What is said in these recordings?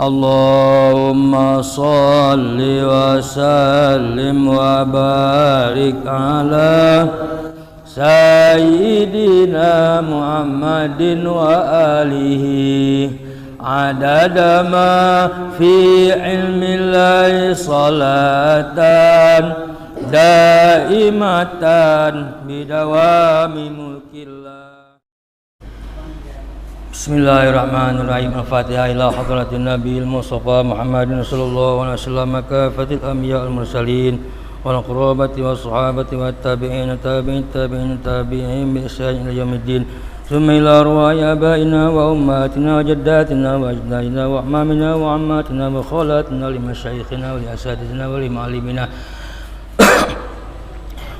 Allahumma salli wa sallim wa barik ala Sayyidina Muhammadin wa alihi adada ma fi ilmillahi salatan daimatan bidawami mulkillah. Bismillahirrahmanirrahim. Al-Fatihah ila hadratin Nabiil Mustafa Muhammadin sallallahu alaihi wasallam kafatil anbiya wal mursalin wal qurabati was sahabati wat tabi'in tabi'in bi ihsan ila yaumiddin. Thumma ila arwahi abaina wa ummatina wa jaddatina wa ajdadina wa amamina wa ammatina wa khalatina li masyayikhina wa li asatidzina wa li ma'alimina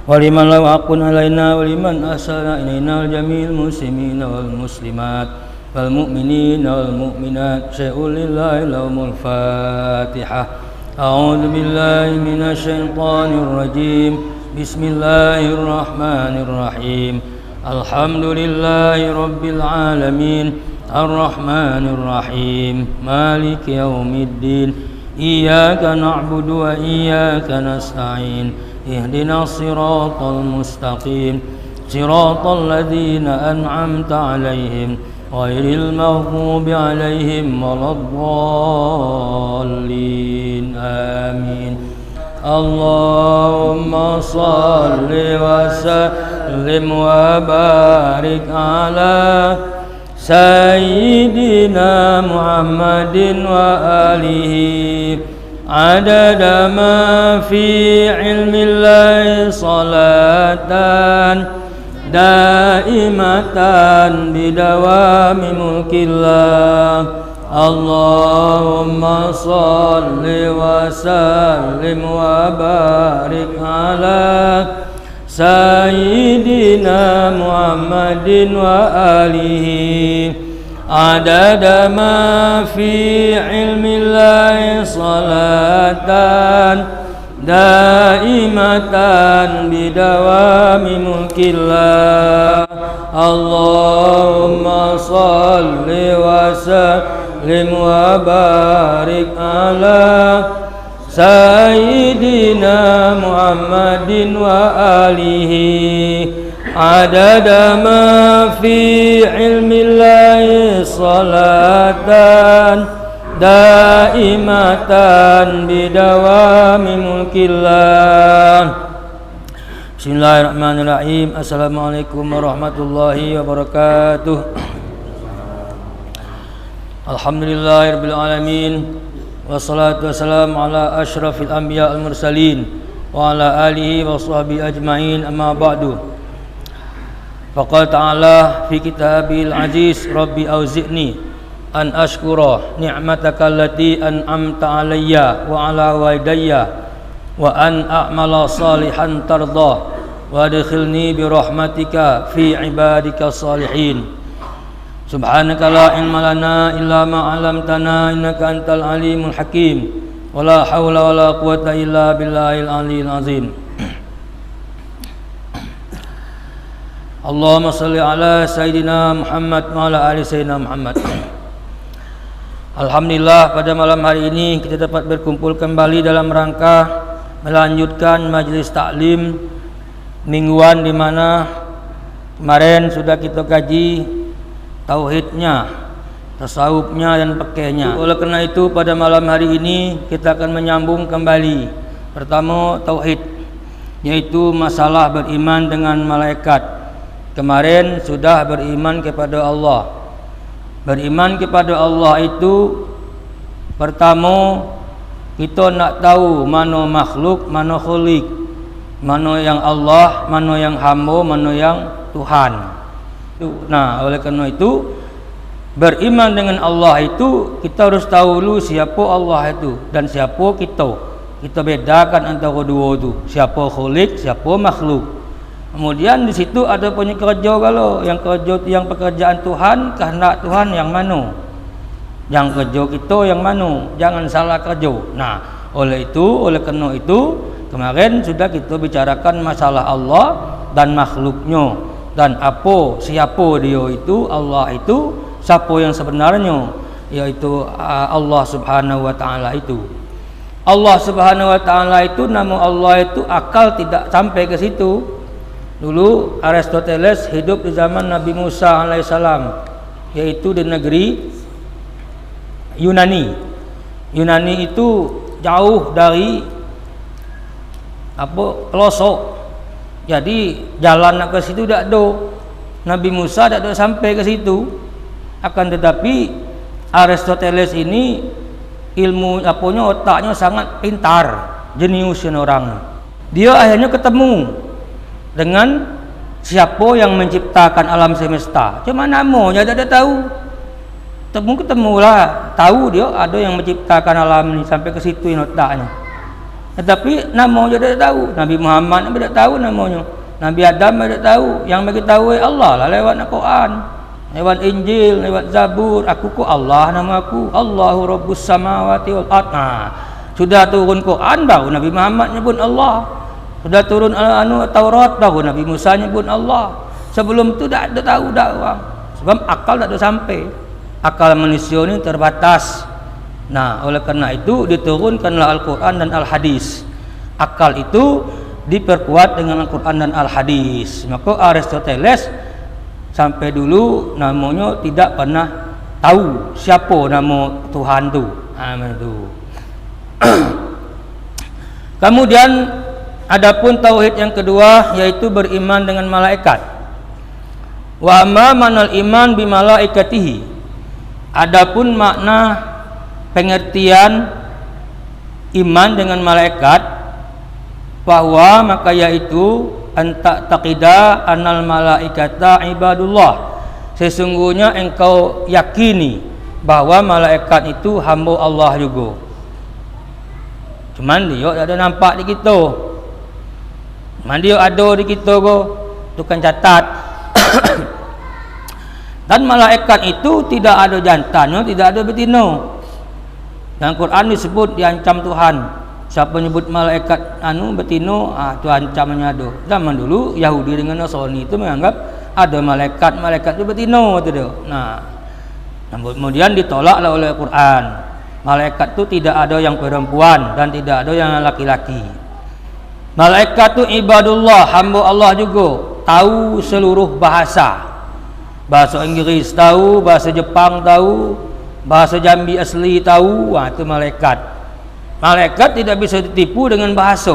wa liman lahu haqqun alaina wa liman ahsana ilaina wal jami'il muslimina wal muslimat wal mu'minina wal mu'minat syai'un lillahi lahumul fatihah. A'udzu billahi minasy syaithanir rajim. Bismillahirrahmanirrahim. Alhamdulillahi rabbil alamin arrahmanir rahim maliki yaumiddin iyyaka na'budu wa iyyaka nasta'in ihdinas siratal mustaqim siratal ladzina an'amta 'alaihim ghairil maghdubi 'alaihim waladdallin amin. Allahumma salli wa sallim wa barik ala Sayyidina Muhammadin wa alihi adada ma fi ilmillahi salatan daimatan bidawami mulkillah. Allahumma salli wa sallim wa barik ala Sayyidina Muhammadin wa alihi adada ma fi ilmillahi salatan daimatan bidawami mulkillah. Allahumma salli wa sallim wa barik ala Sayyidina Muhammadin wa alihi adada ma fi ilmillahi salatan daimatan bidawami mulkillah. Bismillahirrahmanirrahim. Assalamualaikum warahmatullahi wabarakatuh. Alhamdulillahirabbil alamin wassalatu wassalamu ala asyrafil anbiya wal mursalin wa ala alihi wa sahbihi ajmain, amma ba'du. Faqala ta'ala fi kitabil aziz rabbi auzi'ni an ashkura ni'mataka allati an'amta alayya wa ala walidayya wa an a'mala salihan tardah wa adkhilni bi rahmatika fi ibadika salihin. Subhanaka la ilma lana illa ma 'allamtana innaka antal alimul hakim wa la haula wa la quwwata illa billahil aliyyil azim. Allahumma shalli ala Sayyidina Muhammad wa ala ali Sayyidina Muhammad. Alhamdulillah, pada malam hari ini kita dapat berkumpul kembali dalam rangka melanjutkan majelis taklim mingguan, di mana kemarin sudah kita kaji tauhidnya, tasawufnya dan fikihnya. Oleh karena itu pada malam hari ini kita akan menyambung kembali. Pertama tauhid, yaitu masalah beriman dengan malaikat. Kemarin sudah beriman kepada Allah. Beriman kepada Allah itu pertama kita nak tahu mana makhluk, mana khalik, mana yang Allah, mana yang hamba, mana yang Tuhan. Nah, oleh karena itu beriman dengan Allah itu kita harus tahu dulu siapa Allah itu dan siapa kita. Kita bedakan antara dua itu, siapa khalik, siapa makhluk. Kemudian di situ ada punya kerja, kalau yang kerja yang pekerjaan Tuhan, kehendak Tuhan yang mana, yang kerja kita yang mana, jangan salah kerja. Nah, oleh karena itu kemarin sudah kita bicarakan masalah Allah dan makhluknya, dan siapa dia itu, Allah itu siapa yang sebenarnya. yaitu Allah Subhanahu wa taala itu. Allah Subhanahu wa taala itu, nama Allah itu akal tidak sampai ke situ. Dulu Aristoteles hidup di zaman Nabi Musa alaihissalam, yaitu di negeri Yunani. Yunani itu jauh dari pelosok. Jadi jalan nak ke situ tak ada. Nabi Musa tak ada sampai ke situ. Akan tetapi Aristoteles ini ilmu otaknya sangat pintar, jeniusin orang. Dia akhirnya ketemu dengan siapa yang menciptakan alam semesta. Cuma namanya dia tak tahu. Ketemulah, tahu dia ada yang menciptakan alam ini, sampai ke situ otaknya. Tetapi namanya dia tak tahu. Nabi Muhammad dia tak tahu namanya. Nabi Adam dia tak tahu. Yang bagi tahu Allah lah lewat Al-Quran, lewat Injil, lewat Zabur. Aku ku Allah, nama aku Allahu Rabbus Samawati wal Ard. Sudah turun Quran baru Nabi Muhammad nyebut Allah. Sudah turun Taurat baru Nabi Musa nyebut Allah. Sebelum tu tak ada tahu dah orang. Sebab akal tak ada sampai. Akal manusia ni terbatas. Nah, oleh kerana itu diturunkanlah Al-Quran dan Al-Hadis. Akal itu diperkuat dengan Al-Quran dan Al-Hadis. Maka Aristoteles sampai dulu namanya tidak pernah tahu siapa nama Tuhan tu. Itu. Kemudian adapun tauhid yang kedua, yaitu beriman dengan malaikat. Wa amma manal iman bi malaikatihi. Adapun makna pengertian iman dengan malaikat, bahwa maka yaitu anta taqida anal malaikata ibadullah. Sesungguhnya engkau yakini bahwa malaikat itu hamba Allah juga. Cuman dia tak ada nampak di kita. Cuman dia ada di kita go, tukang catat. Dan malaikat itu tidak ada jantannya, tidak ada betina. Dalam Quran disebut diancam Tuhan. Siapa nyebut malaikat betina, itu ancamannya ada. Zaman dulu Yahudi dengan Nasrani itu menganggap ada malaikat itu betina tu dia. Nah, kemudian ditolaklah oleh Quran. Malaikat itu tidak ada yang perempuan dan tidak ada yang laki-laki. Malaikat itu ibadullah, hamba Allah juga. Tahu seluruh bahasa. Bahasa Inggris tahu, bahasa Jepang tahu, bahasa Jambi asli tahu. Itu malaikat. Malaikat tidak bisa ditipu dengan bahasa.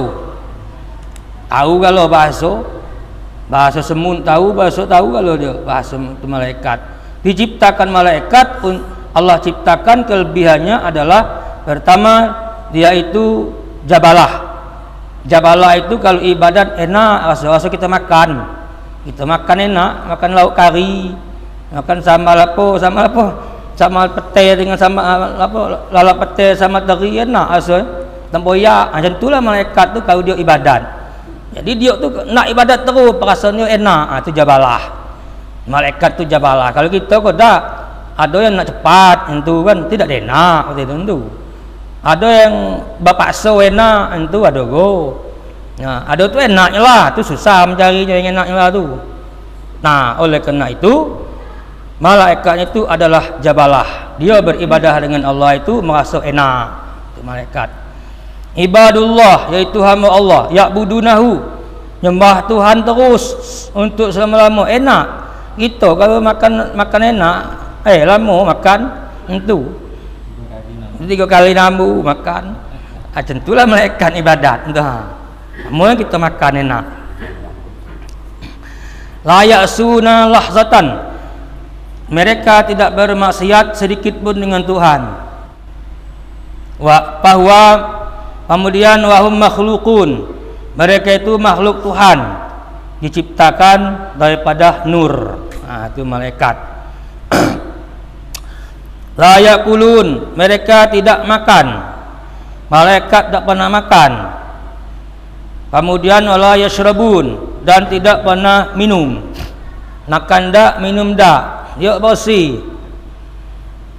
Tahu kalau bahasa semun tahu, bahasa tahu kalau dia bahasa itu malaikat. Diciptakan malaikat pun Allah ciptakan, kelebihannya adalah pertama dia itu jabalah. Jabalah itu kalau ibadat enak, rasa kita makan. Kita makan enak, makan lauk kari, makan sambal sambal pete dengan sambal lalap pete sama teri enak asal tempoyak. Macam itulah malaikat tu kalau dia ibadat. Jadi dia tu nak ibadat terus, perasaannya enak. Itu jabalah. Malaikat tu jabalah. Kalau kita kok tak, ada yang nak cepat, itu kan tidak enak seperti itu. Ada yang bapaksa enak, itu ada go. Nah, ada tu enaknya lah, tu susah mencarinya yang enaknya lah tu. Nah, oleh kerana itu malaikat itu adalah jabalah. Dia beribadah dengan Allah itu merasa enak. Itu malaikat. Ibadullah, yaitu hamba Allah, ya'budunahu, nyembah Tuhan terus untuk selama-lama. Enak. Kita kalau makan enak, lama makan itu. 3 kali nambu makan. Macam itulah malaikat ibadat. Mula kita makan enak. La ya'suna lahzatan. Mereka tidak bermaksiat sedikit pun dengan Tuhan. Bahwa kemudian wahum makhlukun. Mereka itu makhluk Tuhan, diciptakan daripada nur. Itu malaikat. La ya'kulun. Mereka tidak makan. Malaikat tak pernah makan. Kemudian wala yashrabun, dan tidak pernah minum. Makan dak, minum dak. Dia bersih.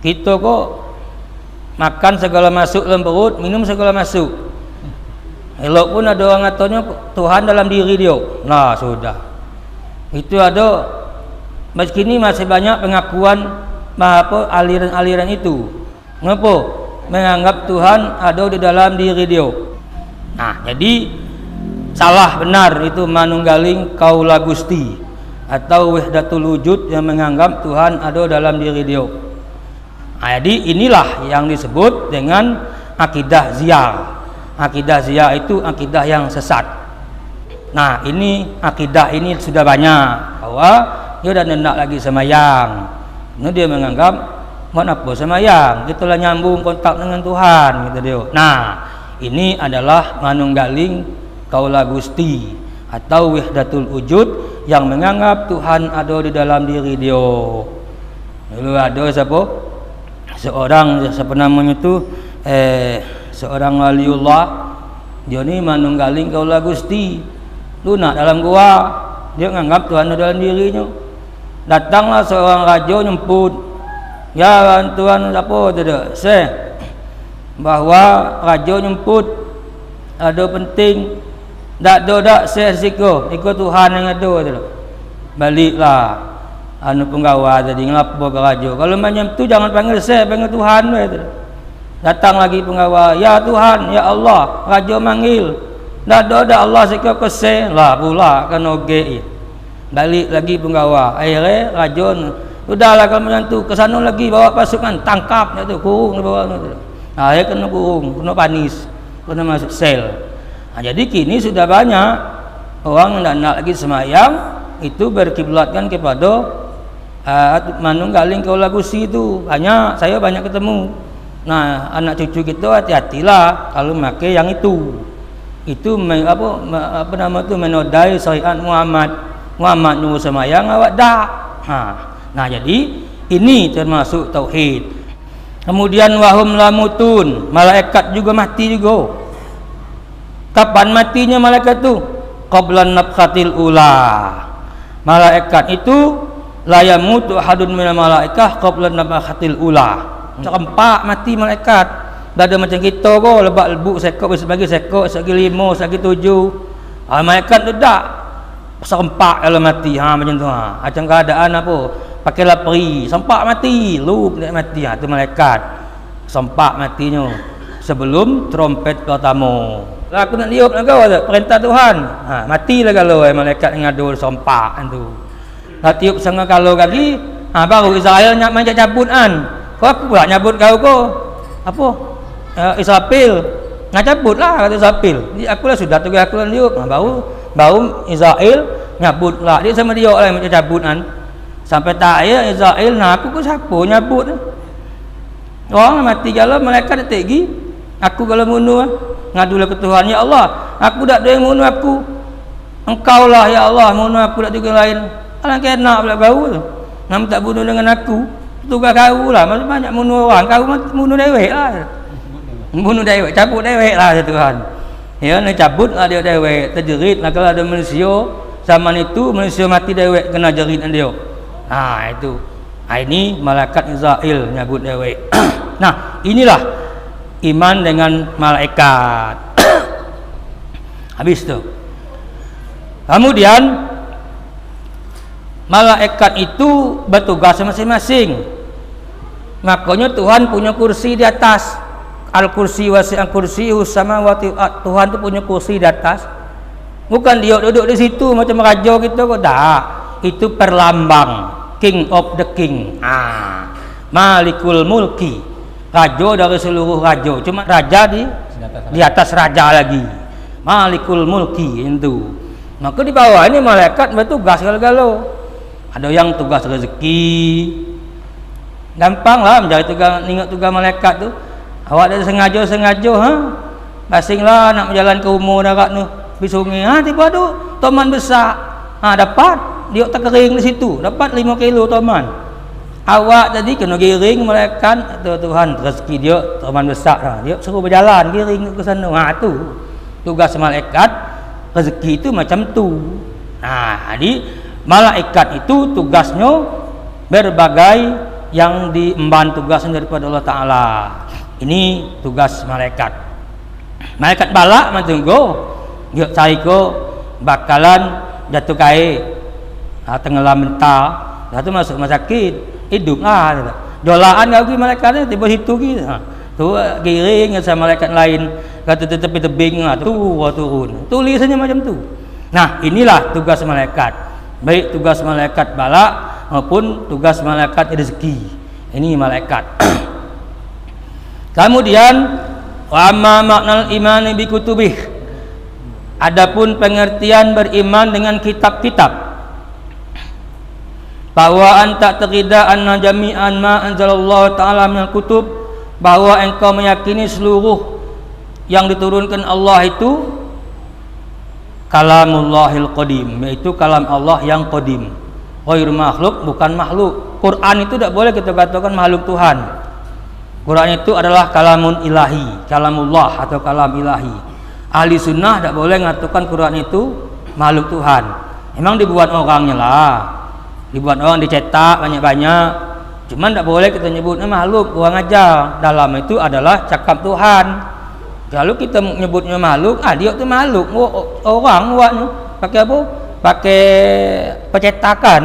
Kita kok makan segala masuk dalam perut, minum segala masuk. Elok pun ada orang katanya Tuhan dalam diri dia. Nah, sudah. Itu ada. Meski ini masih banyak pengakuan apa aliran-aliran itu. Ngapa? Menganggap Tuhan ada di dalam diri dia. Nah, jadi salah benar itu manunggaling kaula Gusti atau wahdatul wujud yang menganggap Tuhan ada dalam diri dia. Nah, jadi inilah yang disebut dengan akidah Ziyah. Akidah Ziyah itu akidah yang sesat. Nah, ini akidah ini sudah banyak bahwa dia dah hendak lagi semayang. Ini dia menganggap apa semayang, gitulah nyambung kontak dengan Tuhan gitu dia. Nah, ini adalah manunggaling kaula Gusti atau wahdatul wujud yang menganggap Tuhan ada di dalam diri dia. Dulu ada siapa? Seorang siapa namanya itu seorang waliullah, dia ni manunggaling kaula Gusti. Lunak dalam gua, dia menganggap Tuhan ada dalam dirinya. Datanglah seorang raja nyemput, ya Tuhan apa tidak? Bahwa raja nyemput ada penting, dak siko ikut Tuhan yang ada tu. Baliklah anu penggawa tadi ngelapo ke raja. Kalau macam tu jangan panggil panggil Tuhan tu. Datang lagi penggawa, ya Tuhan, ya Allah, raja manggil. Dak ada Allah siko ke lah pula kan oge. Balik lagi penggawa. Akhirnya raja udahlah kalau macam tu, ke sana lagi bawa pasukan, tangkap dia tu, kurung dia bawa tu. Akhirnya kena kurung, kena panis, kena masuk sel. Nah, jadi kini sudah banyak orang yang nak lagi semayang itu berkiblatkan kepada manunggaling kaula Gusti itu. Saya banyak ketemu. Nah, anak cucu kita hati-hatilah kalau memakai yang itu. Itu apa nama tu menodai syariat Muhammad nyuruh semayang awak dak. Nah, jadi ini termasuk tauhid. Kemudian wahum lamutun, malaikat juga mati juga. Kapan matinya malaikat itu? Qablan nafkhatil ula. Malaikat itu la yamutu ahadun minal malaikah qablan nafkhatil ula. Serempak mati malaikat. Dah ada macam kita ko, lebak lebuk sekok bagi sekok, segi 5, segi 7. Malaikat tu dak serempak kalau mati. Macam tu. Macam keadaan apa? Pakailah peri, sempak mati, lup dia mati. Tu malaikat. Sempak matinya sebelum trompet pertama. Lah aku nak liup nak kau perintah Tuhan. Matilah kalau malaikat ngadu sempak tu. Lah tiup sangat kalau lagi, baru Israel nak main cabut kan. Kau aku pula nyabut kau ko. Apa? Israfil. Nak cabutlah kata Israfil. Jadi akulah sudah tugas aku liup. Baru Israel nyabut lah. Dia sama dia lah macam cabut kan. Sampai tak ya Israel nak aku siapa nyabut. Orang mati kalau malaikat tak pergi. Aku kalau bunuh ngadulah ke Tuhan, ya Allah, aku tak ada yang bunuh aku. Engkau lah ya Allah bunuh aku, tak juga lain. Alang kena pula kau tu. Nama tak bunuh dengan aku. Tugas kau lah. Masih banyak bunuh orang. Kau bunuh dewek lah. Bunuh dewek, cabut dewek lah Tuhan. Ya, nak cabut lah dia dewek, terjerit lah kalau ada manusia. Zaman itu manusia mati dewek kena jerit dia. Itu. Ini malaikat Israel nyabut dewek. Nah, inilah iman dengan malaikat. Habis tu. Kemudian malaikat itu bertugas masing-masing. Makanya Tuhan punya kursi di atas. Al-kursi wasi'al kursiyyus samawati. Tuhan tu punya kursi di atas. Bukan dia duduk di situ macam raja kita kok tak. Itu perlambang King of the King. Malikul mulki. Raja dari seluruh raja. Cuma raja di atas raja lagi. Malikul mulki itu. Maka di bawah ini malaikat bertugas segala-gala. Ada yang tugas rezeki. Gampang lah mencari tugas, ingat tugas malaikat tu. Awak dah sengaja basinglah nak berjalan ke umur darat tu. Pergi sungai. Tiba tu toman besar. Dapat. Dia tak kering di situ. Dapat 5 kilo toman. Awak tadi kena giring malaikat. Tuhan rezeki dia toman besar. Dia suruh berjalan giring ke sana. Tu tugas malaikat. Rezeki itu macam tu. Jadi malaikat itu tugasnya berbagai yang diemban tugasnya daripada Allah Ta'ala. Ini tugas malaikat. Malaikat balak macam go. Dia cari ko bakalan jatuh air. Tenggelam mental. Dah tu masuk rumah sakit. Hidup lah. dolaan kau pergi malaikatnya tiba situ gitu. Tu giring sama malaikat lain kata tepi tebing tu turun. Tulisannya macam tu. Nah, inilah tugas malaikat. Baik tugas malaikat bala maupun tugas malaikat rezeki. Ini malaikat. Kemudian wa amma maknal imani bi kutubih. Adapun pengertian beriman dengan kitab-kitab. Bahwa anta taqida anna jami'an ma anzalallahu ta'ala minal kutub, bahwa engkau meyakini seluruh yang diturunkan Allah itu kalamullahil qadim, yaitu kalam Allah yang qadim. Ghairu makhluk, bukan makhluk. Quran itu tidak boleh kita katakan makhluk Tuhan. Quran itu adalah kalamun ilahi, kalamullah atau kalam ilahi. Ahli sunnah tidak boleh mengatakan Quran itu makhluk Tuhan. Memang dibuat orangnya lah, dibuat orang, dicetak banyak-banyak. Cuman tidak boleh kita nyebutnya makhluk, orang aja. Dalam itu adalah cakap Tuhan. Kalau kita nyebutnya makhluk, dia itu makhluk. Orang buatnya pakai apa? Pakai percetakan.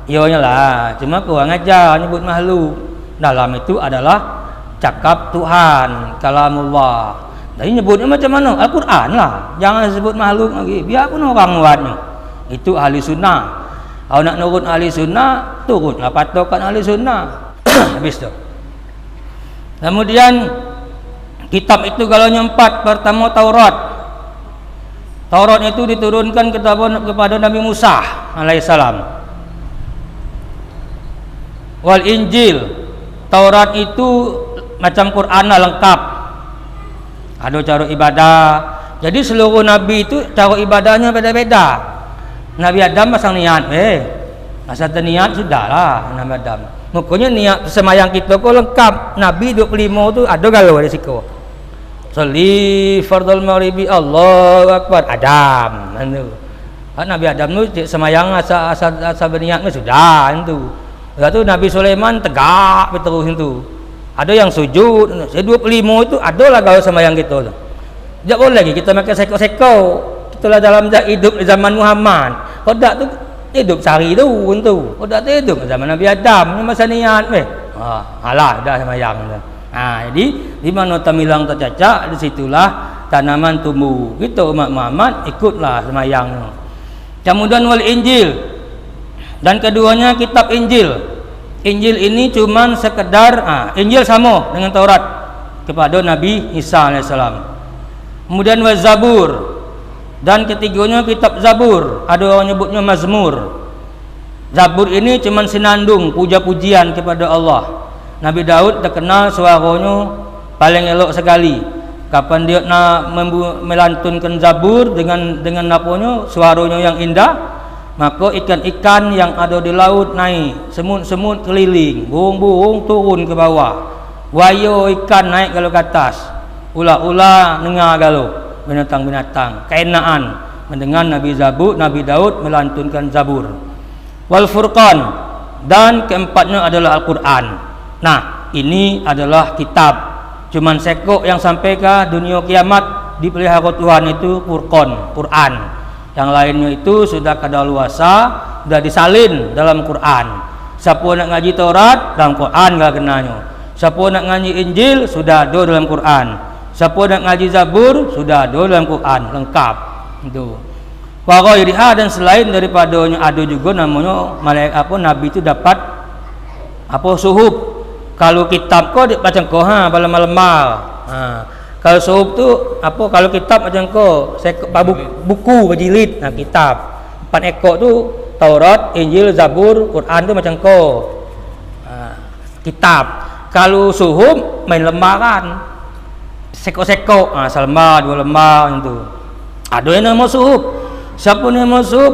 Iyonya lah. Cuma orang aja nyebut makhluk. Dalam itu adalah cakap Tuhan, kalamullah. Jadi nyebutnya macam mana? Al-Quran lah. Jangan sebut makhluk lagi. Biarpun orang buatnya. Itu ahli sunnah. Kalau nak nurut ahli sunnah, turutlah patokan ahli sunnah. Habis tu. Kemudian kitab itu galanya 4. Pertama Taurat. Taurat itu diturunkan kepada Nabi Musa alaihissalam. Wal Injil. Taurat itu macam Quran lah, lengkap. Ada cara ibadah. Jadi seluruh nabi itu cara ibadahnya beda-beda. Nabi Adam pasang niat, asal niat sudahlah Nabi Adam. Mukanya niat semayang kita kok lengkap. Nabi 25 tu ada galau ada siko. Sholli fardhul maghribi Allahu akbar Adam. Anu. Nabi Adam tu semayang asal berniat sudah itu. Lepas tu Nabi Sulaiman tegak terus itu. Ada yang sujud. Saya 25 itu ada lah galau semayang kita tu. Tak boleh lagi kita makan seko-seko. Itulah dalam hidup zaman Muhammad. Kodak tu hidup sehari tu untuk. Kodak tu hidup zaman Nabi Adam. Ini masa niat alah dah semayang. Jadi di mana tamilang tercacak, di situlah tanaman tumbuh. Kita umat Muhammad ikutlah semayang. Kemudian wal Injil. Dan keduanya kitab Injil. Injil ini cuman sekedar Injil sama dengan Taurat kepada Nabi Isa alaihissalam. Kemudian wa Zabur. Dan ketiganya kitab Zabur. Ada orang nyebutnya Mazmur. Zabur ini cuman sinandung puja-pujian kepada Allah. Nabi Daud terkenal suaranya paling elok sekali. Kapan dia nak melantunkan Zabur dengan apanya suaranya yang indah, maka ikan-ikan yang ada di laut naik, semut-semut keliling, burung-burung turun ke bawah, wayo ikan naik kalau ke atas, ular-ular dengar kalau binatang-binatang keenaan mendengar Nabi Daud melantunkan Zabur. Wal Furqan, dan keempatnya adalah Al-Quran. Nah, ini adalah kitab cuman sekok yang sampai ke dunia kiamat dipelihara Tuhan itu Furqan, Quran. Yang lainnya itu sudah kadaluarsa, sudah disalin dalam Quran. Siapa nak ngaji Taurat, dalam Quran enggak kenanya. Siapa nak ngaji Injil, sudah ada dalam Quran. Siapa nak ngaji Zabur, sudah ada dalam Quran, lengkap. Itu. Wa ghairiha, dan selain daripadanya ada juga namanya malaikat nabi itu dapat suhuf. Kalau kitab kau macam kau malam-malam. Kalau suhuf tu kalau kitab macam kau buku berjilid, kitab 4 ekor tu Taurat, Injil, Zabur, Quran tu macam kau kitab. Kalau suhuf main lembaran sekok-sekok, selembar 2 lembar itu. Ada yang nama suhuf. Siapa nama suhuf?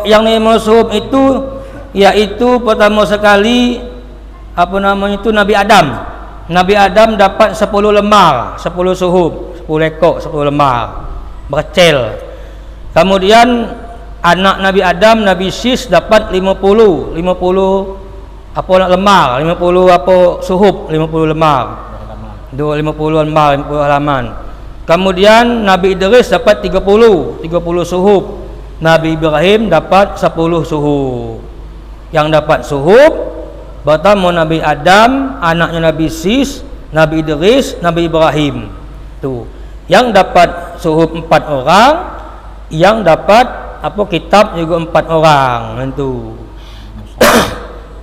Yang nama suhuf itu yaitu pertama sekali itu Nabi Adam. Nabi Adam dapat 10 lembar, 10 suhuf, 10 ekor, 10 lembar. Bercel. Kemudian anak Nabi Adam, Nabi Sis dapat 50 lembar, 50 suhuf, 50 lembar. 50 lembar, 50 halaman. Kemudian Nabi Idris dapat 30 suhuf. Nabi Ibrahim dapat 10 suhuf. Yang dapat suhuf Pertama Nabi Adam, anaknya Nabi Sis, Nabi Idris, Nabi Ibrahim. Tuh. Yang dapat suhuf 4 orang, yang dapat apa kitab juga 4 orang. Itu.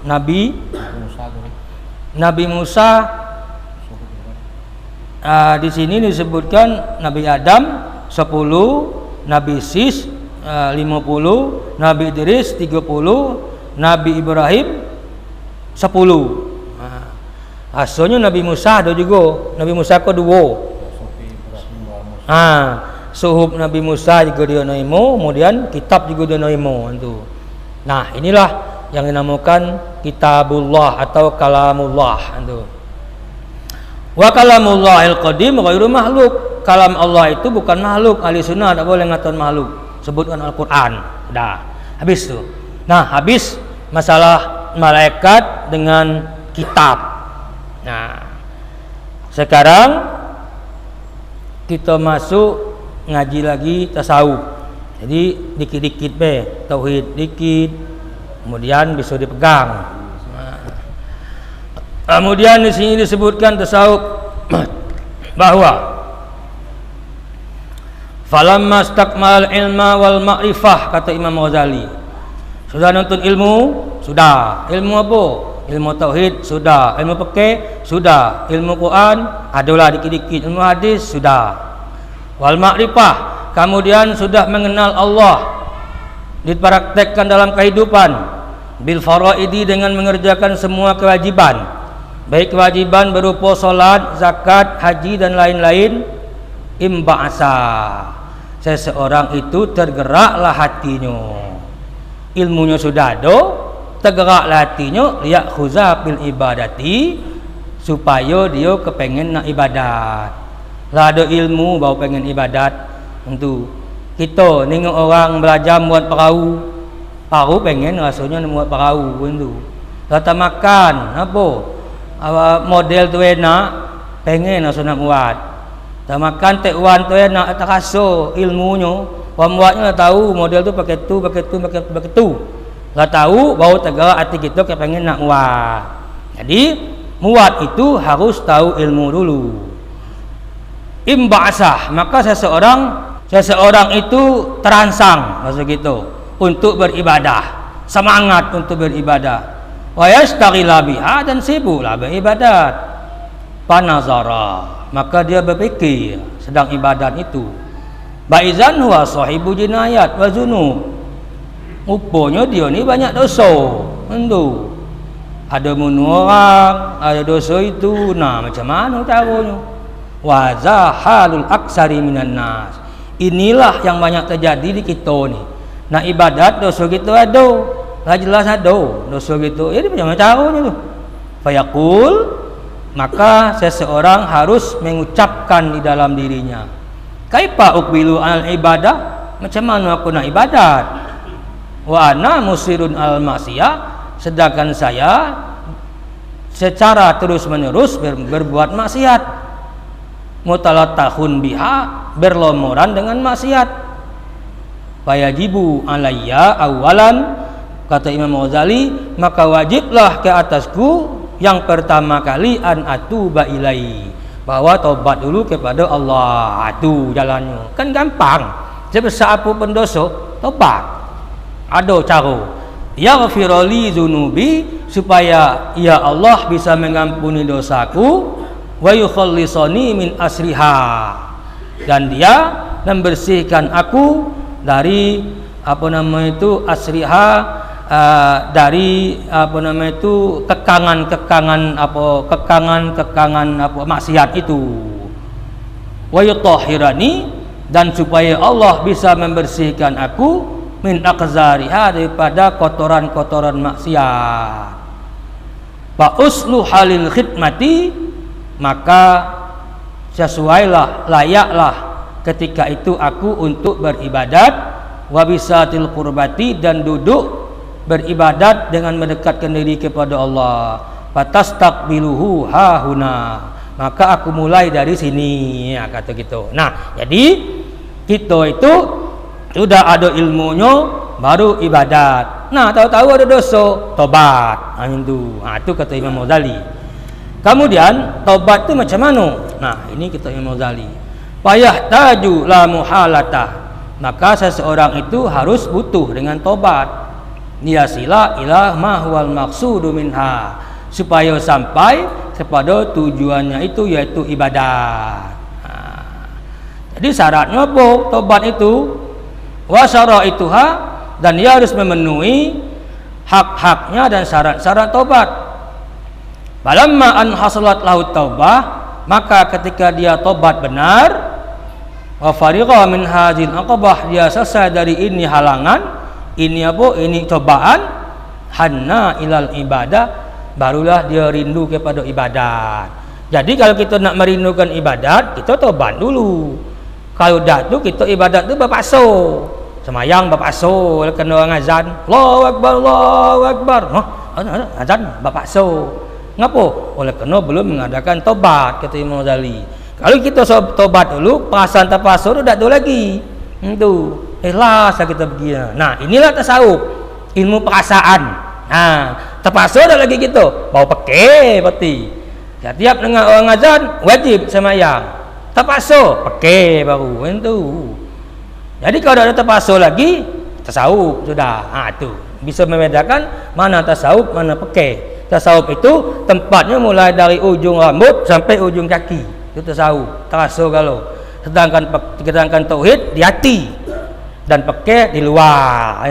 Nabi Musa di sini disebutkan Nabi Adam 10, Nabi Sis 50, Nabi Idris 30, Nabi Ibrahim 10. Asalnya Nabi Musa ada juga. Nabi Musa ke 2. Suhub Nabi Musa juga dia naimo, kemudian kitab juga dia naimo itu. Nah, inilah yang dinamakan kitabullah atau kalamullah itu. Wa kalamullahil qadim ghairu makhluk. Kalam Allah itu bukan makhluk. Ahli sunnah tak boleh ngatain makhluk. Sebutkan Al-Qur'an. Dah. Habis tu. Nah, habis masalah malaikat dengan kitab. Nah, sekarang kita masuk ngaji lagi tasawuf. Jadi dikit-dikit tauhid dikit, kemudian bisa dipegang. Kemudian di sini disebutkan tasawuf bahwa falamma istakmal ilma wal ma'rifah, kata Imam Ghazali. Sudah nonton ilmu? Sudah. Ilmu apa? Ilmu tauhid sudah, ilmu fikih sudah, ilmu Quran adalah dikit-dikit, ilmu hadis sudah. Wal ma'rifah, kemudian sudah mengenal Allah, dipraktekkan dalam kehidupan. Bil faraidi, dengan mengerjakan semua kewajiban, baik kewajiban berupa salat, zakat, haji dan lain-lain. Imba'asa, seseorang itu tergeraklah hatinya, ilmunya sudah ada, tergeraklah hatinya, liyak khuza bil ibadati, supaya dia kepengen nak ibadat. Lah ada ilmu baru pengen ibadat. Tentu kita tengok orang belajar buat perahu pengen rasanya buat perahu tentu. Kata makan apa model tu enak, pengen rasanya buat. Tak makan tekwan tu enak, tak rasa ilmunya, pembuatnya tahu model tu pakai tu. Lah tahu baru tergerak hati kita kepengen nak muat. Jadi muat itu harus tahu ilmu dulu. Imba'asah, maka seseorang itu terangsang maksud gitu untuk beribadah, semangat untuk beribadah. Wa yastaghila biha, dan sibuklah beribadat. Panazara, maka dia berfikir sedang ibadat itu. Baizan huwa sahibu jinayat wa zunub, rupanya dia ni banyak dosa. Tentu ada bunuh orang, ada dosa itu. Nah, macam mana caranya? Wa zahalul aksari minan nas, inilah yang banyak terjadi di kita ni. Nak ibadat dosa kita ada, lah jelas ada dosa kita. Jadi macam mana caranya tu? Fayaqul, maka seseorang harus mengucapkan di dalam dirinya, kaifa uqbilu al ibadah, macam mana aku nak ibadat? Wa ana musirun al maksiyah, sedangkan saya secara terus menerus berbuat maksiat. Mutalatahun biha, berlomoran dengan maksiat. Fayajibu alayya awalan, kata Imam Ghazali, maka wajiblah ke atasku yang pertama kali an atuba ilai, bahwa taubat dulu kepada Allah. Itu jalannya kan gampang. Sebesar apa pun dosa, taubat. Ada cara. Yaghfirli dzunubi, supaya ya Allah bisa mengampuni dosaku. Wa yukhallisani min asriha, dan dia membersihkan aku dari asriha, dari kekangan maksiat itu. Wa yutahhirani, dan supaya Allah bisa membersihkan aku min aqzariha, daripada kotoran-kotoran maksiat. Fa uslu halil khidmati, maka sesuailah, layaklah ketika itu aku untuk beribadat. Wabisatil qurbati, dan duduk beribadat dengan mendekatkan diri kepada Allah. Fatastaqbiluhu hahuna, maka aku mulai dari sini, ya, kata gitu. Nah, jadi kita itu sudah ada ilmunya, baru ibadat. Nah, tahu-tahu ada dosa, tobat. Itu kata Imam Ghazali. Kemudian tobat itu macam mana? Nah, ini kata Imam Ghazali. Payah taju la muhalata. Maka seseorang itu harus butuh dengan tobat. Liyasila ila ma huwal maqsudu minha, supaya sampai kepada tujuannya itu, yaitu ibadat. Jadi syaratnya apa? Tobat itu wa syaraituha, dan dia harus memenuhi hak-haknya dan syarat-syarat tobat. Balamma an hasalat lahu taubah, maka ketika dia tobat benar, wa farigha min hadzal aqabah, dia selesai dari ini halangan, ini apa? Ini cobaan, hanna ilal ibadah, barulah dia rindu kepada ibadat. Jadi kalau kita nak merindukan ibadat, kita tobat dulu. Kalau dah tu kita ibadat tu berpaksa. Semayang berpaksa, kena orang azan, Allahu Akbar, Allahu Akbar. Azan berpaksa. Ngapa? Oleh kerana belum mengadakan tobat, kata Imam Ghazali. Kalau kita tobat dulu, perasaan terpaksa tu tak ada lagi. Itu ikhlas kita pergi. Nah, inilah tasawuf, ilmu perasaan. Terpaksa dah lagi kita, bau pakai peti. Tiap dengar orang azan, wajib semayang. Terpaksa, pakai baru. Itu. Jadi kalau ada terpaksa lagi, tasawuf sudah. Itu bisa membedakan mana tasawuf, mana pakai. Tasawuf itu tempatnya mulai dari ujung rambut sampai ujung kaki. Itu tasawuf. Terasa kalau. Sedangkan tauhid di hati dan pakai di luar.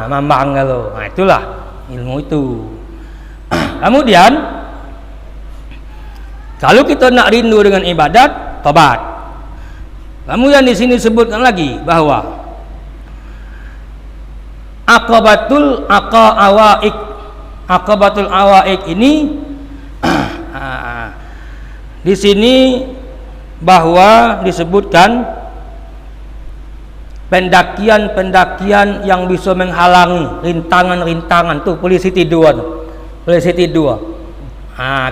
Mambang kalau. Itulah ilmu itu. Kemudian kalau kita nak rindu dengan ibadat, tobat. Kemudian di sini disebutkan lagi bahwa aqabatul awaik ini di sini bahwa disebutkan pendakian-pendakian yang bisa menghalangi rintangan-rintangan tuh, polisi tidur.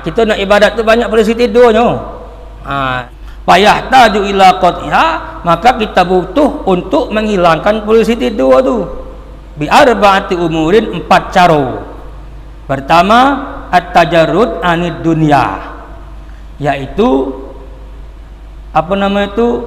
Kita nak ibadat tu banyak polisi tidurnya. Payah taju ila qatiha, maka kita butuh untuk menghilangkan polisi tidur tu. Bi arba'ati umurin, 4 cara. Pertama, at-tajarrud anid dunya, yaitu apa nama itu,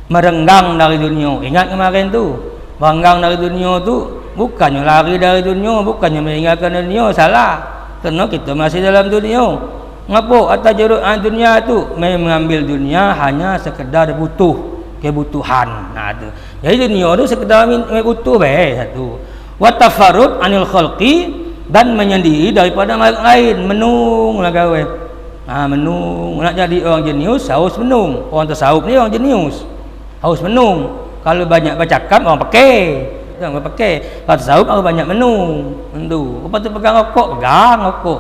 merenggang dari dunia. Ingat kemarin tu, merenggang dari dunia tu bukannya lari dari dunia, bukannya meninggalkan dunia, salah. Kerana kita masih dalam dunia. Ngapa at-tajarrud an dunya tu? Mengambil dunia hanya sekedar butuh, kebutuhan. Tu. Jadi dunia tu sekedar butuh satu. Wa tafarrud anil khalqi, dan menyendiri daripada makhluk lain, menung lah gawe. Menung, nak jadi orang jenius harus menung. Orang tasawuf ni orang jenius, harus menung. Kalau banyak bercakap orang pakai. Orang pakai. Kalau tasawuf harus banyak menung. Tentu. Lepas tu pegang rokok.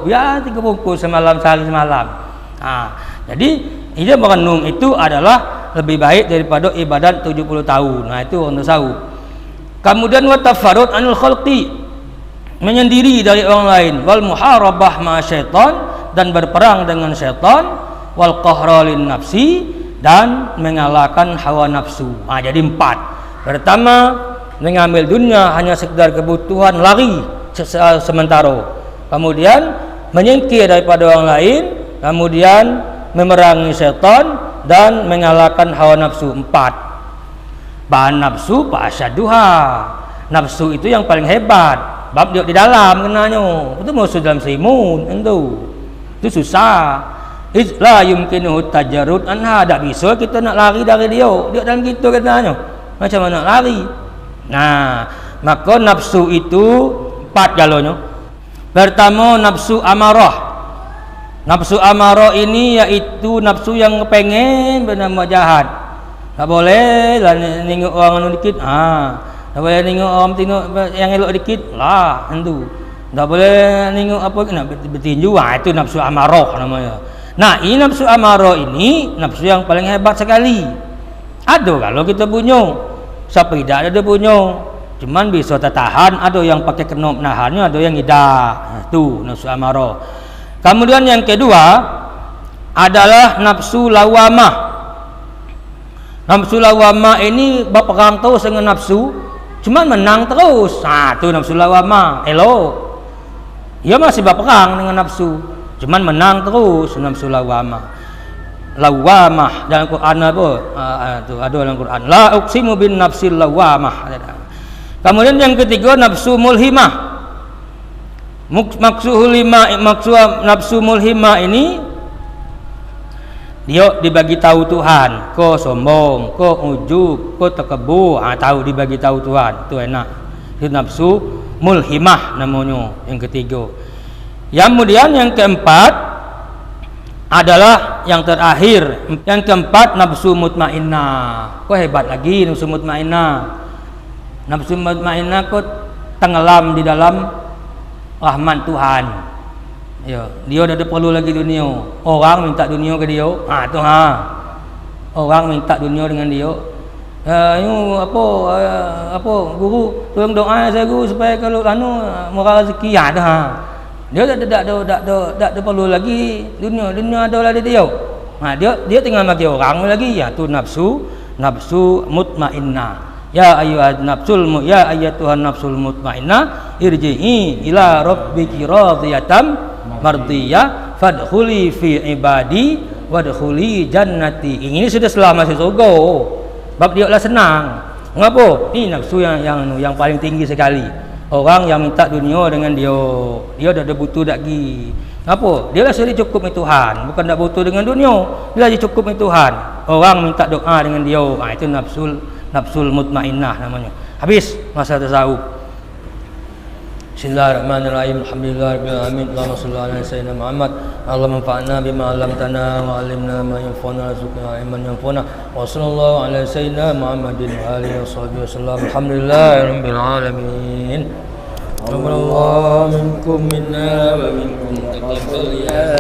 Biar 3 bungkus semalam, sehari semalam. Jadi dia merenung itu adalah lebih baik daripada ibadat 70 tahun. Itu orang tasawuf. Kemudian wa tafarrud anil khalqi, menyendiri dari orang lain, wal muharabah ma syaitan, dan berperang dengan syaitan, wal qahralin nafsi, dan mengalahkan hawa nafsu. Jadi 4. Pertama, mengambil dunia hanya sekedar kebutuhan, lari sementara. Kemudian menyingkir daripada orang lain, kemudian memerangi syaitan dan mengalahkan hawa nafsu. 4. Bahan nafsu fa asyaduha, nafsu itu yang paling hebat. Bab dia di dalam kenanya. Itu musuh dalam selimun. Itu susah. La yumkinuhu tajarrud anha, tak bisa kita nak lari dari dia. Dia dalam kita katanya. Macam mana nak lari? Maka nafsu itu 4 galanya. Pertama, nafsu amarah. Nafsu amarah ini yaitu nafsu yang pengen bernama jahat. Tak boleh lah tengok orang dikit. Tak boleh tengok orang tengok yang elok dikit lah. Tak boleh tengok apa nak bertinju. Itu nafsu amarah namanya. Ini nafsu amarah ini nafsu yang paling hebat sekali. Ada kalau kita punya, siapa tidak ada punya. Cuman bisa tertahan. Ada yang pakai kenop nahannya, ada yang tidak. Itu nafsu amarah. Kemudian yang kedua adalah nafsu lawamah. Nafsu lawamah ini berperang terus dengan nafsu. Cuman menang terus. Itu nafsu lawamah. Dia masih berperang dengan nafsu. Cuman menang terus nafsu lawamah. Lawamah dalam Quran apa? Itu ada dalam Quran. La uqsimu bin nafsil lawamah. Kemudian yang ketiga nafsu mulhimah. Maksud nafsu mulhimah ini dia dibagi tahu Tuhan, ko sombong, ko ujub, ko takabur, tahu dibagi tahu Tuhan, itu enak. Itu nafsu mulhimah namanya yang ketiga. Kemudian yang keempat adalah yang terakhir. Yang keempat nafsu mutmainnah. Kok hebat lagi nafsu mutmainnah. Nafsu mutmainnah kok tenggelam di dalam rahmat Tuhan. Ya, dia dah ada perlu lagi dunia. Orang minta dunia ke dia. Orang minta dunia dengan dia. Apa guru tolong doa saya guru supaya kalau murah rezeki Dia tak ada perlu lagi dunia ada lah dia. Dia tinggal bagi orang lagi. Ya tu nafsu mutmainnah. Ya ayyatuhan nafsul mutmainnah irji'i ila rabbiki radiyatan mardiyah fadkhuli fi ibadi wadkhuli jannati. Ini sudah selama masuk surga. Bab dia lah senang. Mengapa? Ini nafsu yang paling tinggi sekali. Orang yang minta dunia dengan dia dah ada butuh lagi. Apa? Dia lah sudah cukup dengan Tuhan, bukan tak butuh dengan dunia. Dia lagi cukup dengan Tuhan. Orang minta doa dengan dia. Itu nafsul mutmainnah namanya. Habis masa tasawuf. Bismillahirrahmanirrahim. Alhamdulillahirabbil alamin. Allahumma shalli ala sayyidina Muhammad. Allahumma anfa'na bima 'allamtana wa 'allimna ma yanfa'una warzuqna ilman yanfa'una. Wa sallallahu ala sayyidina Muhammadin wa alihi washabbihi wasallam. Alhamdulillahirabbil alamin. Allahu minkum minna wa minkum taqabbal ya